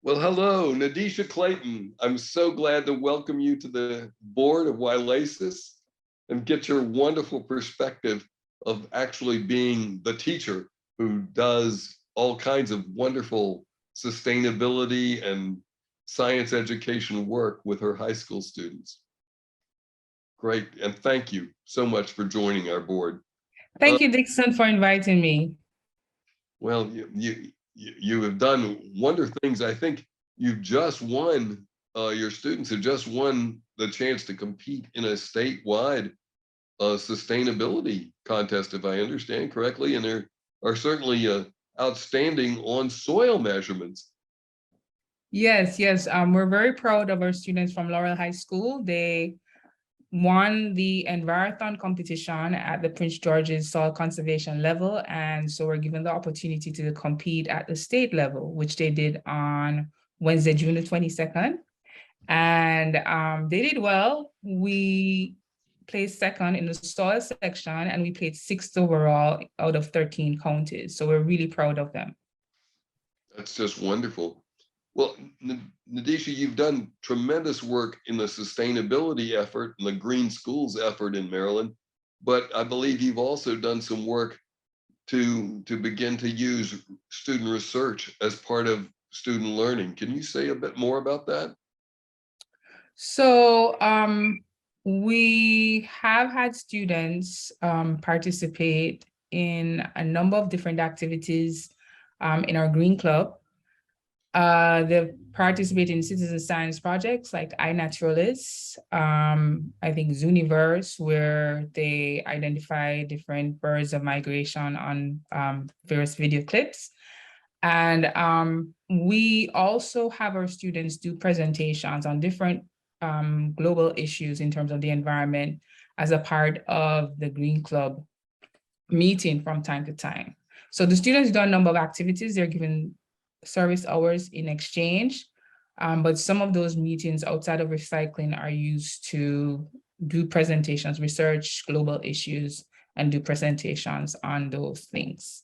Well, hello, Nadisha Clayton. I'm so glad to welcome you to the board of YLACES and get your wonderful perspective of actually being the teacher who does all kinds of wonderful sustainability and science education work with her high school students. Great, and thank you so much for joining our board. Thank you, Dixon, for inviting me. Well, you have done wonder things. I think you've just won, your students have just won the chance to compete in a statewide sustainability contest, if I understand correctly, and they are certainly outstanding on soil measurements. Yes. We're very proud of our students from Laurel High School. They won the Envirothon competition at the Prince George's soil conservation level. And so we're given the opportunity to compete at the state level, which they did on Wednesday, June the 22nd. And they did well. We placed second in the soil section and we placed sixth overall out of 13 counties. So we're really proud of them. That's just wonderful. Well, Nadisha, you've done tremendous work in the sustainability effort and the green schools effort in Maryland, but I believe you've also done some work to begin to use student research as part of student learning. Can you say a bit more about that? So we have had students participate in a number of different activities in our Green Club. They've participated in citizen science projects like iNaturalist, I think Zooniverse, where they identify different birds of migration on various video clips. And we also have our students do presentations on different global issues in terms of the environment as a part of the Green Club meeting from time to time. So the students do a number of activities. They're given service hours in exchange, but some of those meetings outside of recycling are used to do presentations, research global issues, and do presentations on those things.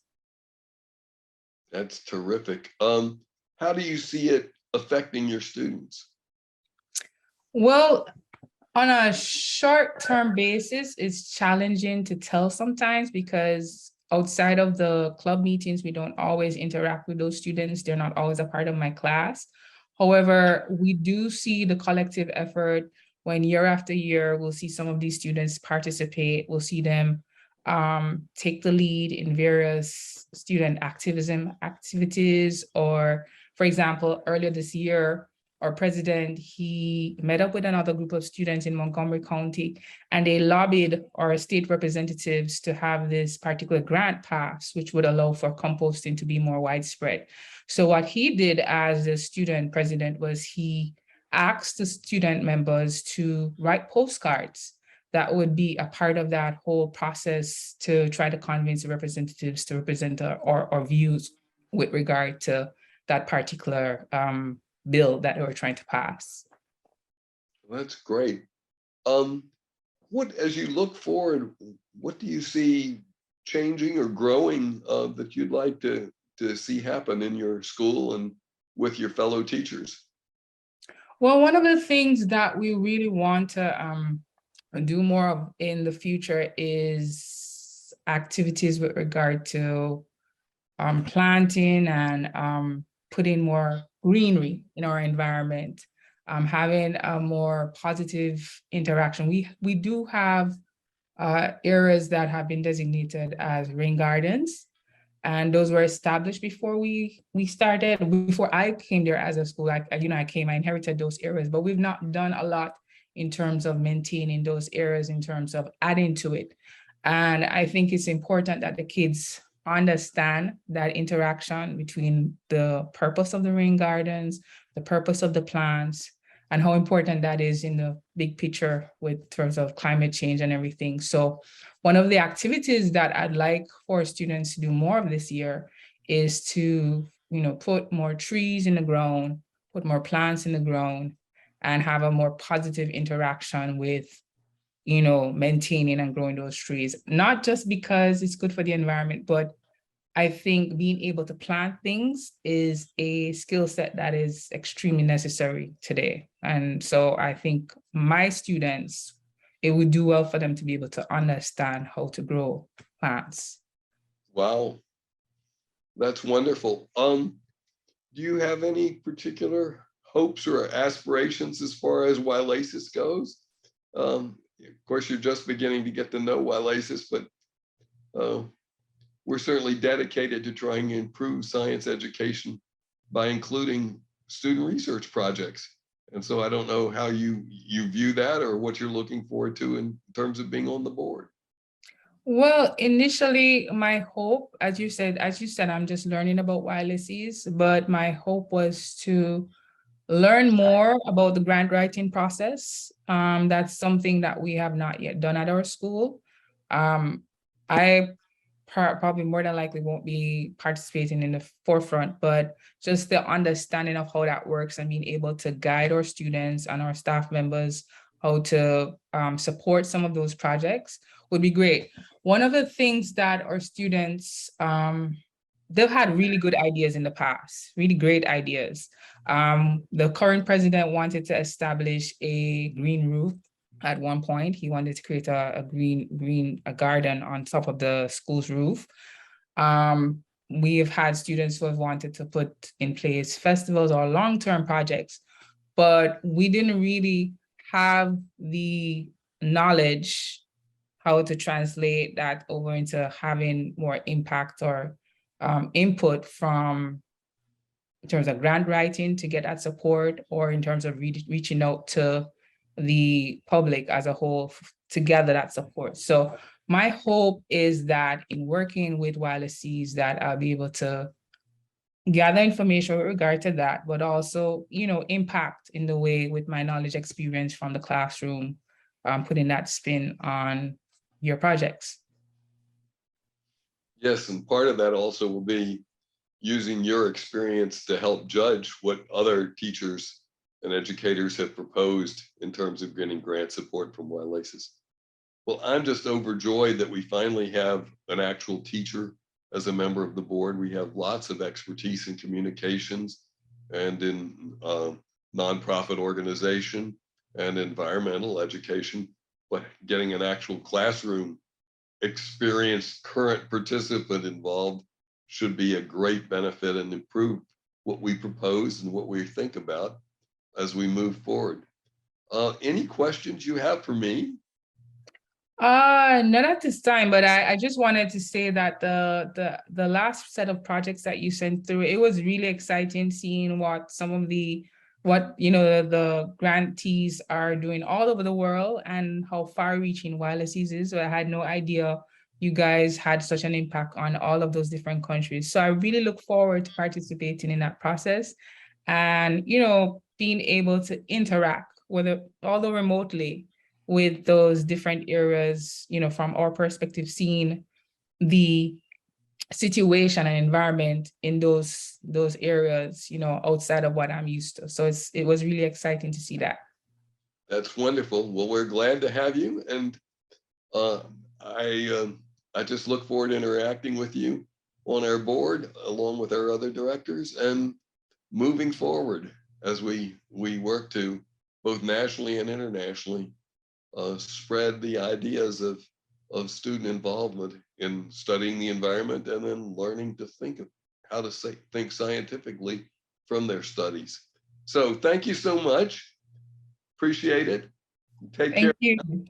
That's terrific. How do you see it affecting your students? Well, on a short-term basis, it's challenging to tell sometimes because outside of the club meetings, we don't always interact with those students. They're not always a part of my class. However, we do see the collective effort when year after year, we'll see some of these students participate. We'll see them take the lead in various student activism activities. Or, for example, earlier this year, our president, he met up with another group of students in Montgomery County, and they lobbied our state representatives to have this particular grant passed, which would allow for composting to be more widespread. So what he did as the student president was he asked the student members to write postcards that would be a part of that whole process to try to convince the representatives to represent our views with regard to that particular bill that we're trying to pass. That's great. What, as you look forward, what do you see changing or growing that you'd like to see happen in your school and with your fellow teachers? Well, one of the things that we really want to do more of in the future is activities with regard to planting and putting more greenery in our environment, having a more positive interaction. We do have areas that have been designated as rain gardens, and those were established before we started. Before I came there as a school, I inherited those areas, but we've not done a lot in terms of maintaining those areas, in terms of adding to it. And I think it's important that the kids understand that interaction between the purpose of the rain gardens, the purpose of the plants, and how important that is in the big picture with terms of climate change and everything. So one of the activities that I'd like for students to do more of this year is to, put more trees in the ground, put more plants in the ground, and have a more positive interaction with, maintaining and growing those trees, not just because it's good for the environment, but I think being able to plant things is a skill set that is extremely necessary today. And so I think my students, it would do well for them to be able to understand how to grow plants. Wow, that's wonderful. Do you have any particular hopes or aspirations as far as YLACES goes? Of course, you're just beginning to get to know YLACES, but we're certainly dedicated to trying to improve science education by including student research projects. And so I don't know how you view that or what you're looking forward to in terms of being on the board. Well, initially, my hope, as you said, I'm just learning about YLACES, but my hope was to learn more about the grant writing process. That's something that we have not yet done at our school. I probably more than likely won't be participating in the forefront, but just the understanding of how that works and being able to guide our students and our staff members how to support some of those projects would be great. One of the things that our students, they've had really good ideas in the past, really great ideas. The current president wanted to establish a green roof. At one point, he wanted to create a green garden on top of the school's roof. We have had students who have wanted to put in place festivals or long-term projects, but we didn't really have the knowledge how to translate that over into having more impact or input from in terms of grant writing to get that support, or in terms of reaching out to the public as a whole to gather that support. So my hope is that in working with YLACES that I'll be able to gather information with regard to that, but also, impact in the way with my knowledge experience from the classroom, putting that spin on your projects. Yes, and part of that also will be using your experience to help judge what other teachers and educators have proposed in terms of getting grant support from YLACES. Well, I'm just overjoyed that we finally have an actual teacher as a member of the board. We have lots of expertise in communications and in nonprofit organization and environmental education, but getting an actual classroom experienced current participant involved should be a great benefit and improve what we propose and what we think about as we move forward. Any questions you have for me? Not at this time, but I just wanted to say that the last set of projects that you sent through, it was really exciting seeing what some of the grantees are doing all over the world and how far-reaching YLACES is. So I had no idea you guys had such an impact on all of those different countries. So I really look forward to participating in that process and, being able to interact, although remotely, with those different areas, from our perspective, seeing the situation and environment in those areas, outside of what I'm used to. So it was really exciting to see that. That's wonderful. Well, we're glad to have you, and I just look forward to interacting with you on our board along with our other directors and moving forward as we work to both nationally and internationally spread the ideas of student involvement in studying the environment and then learning to think of how to think scientifically from their studies. So thank you so much. Appreciate it. Take care. Thank you.